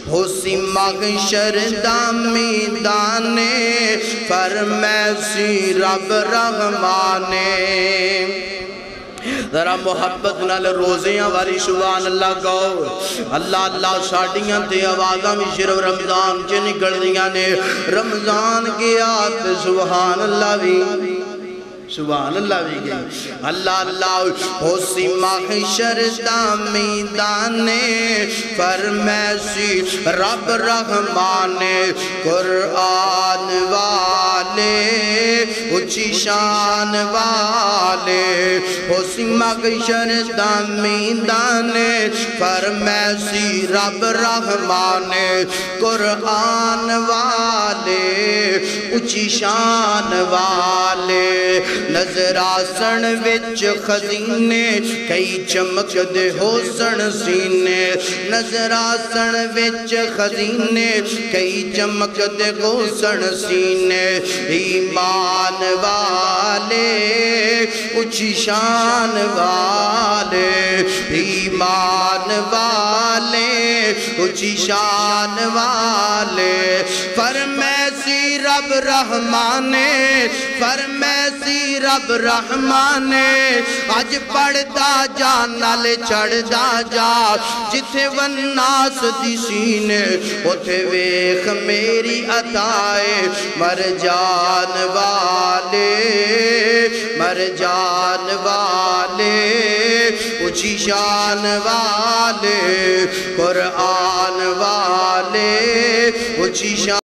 ہو سی محشر دا میدانے فرمیسی رب رحمانے ذرا محبت نال روزیاں والی سبحان اللہ کہو اللہ اللہ ساڑیاں تے آوازاں بھی صرف رمضان چے نکل دیاں نے رمضان کے آتے سبحان اللہ بھی سبحان اللہ بھی گئی اللہ اللہ ہو سی محشر دا میدانے فرمیسی رب رحمانے قرآن والے اچھی شان والے ہو سی محشر دا میدانے فرمیسی رب رحمانے قرآن والے اچھی شان والے نظر آسن وچ خزینے کئی چمک دے حسن سینے نظر آسن وچ خزینے کئی چمک دے حسن سینے ایمان والے اچھی شان والے ایمان والے اچھی شان والے فرمیسی رب رحمانے فرمیسی رب رحمانے آج پڑھتا جا نالے چڑھتا جا جتھے والناس دی سینے اتھے ویخ میری عطائے مرجان والے مرجان والے اچھی شان والے قرآن والے اچھی شان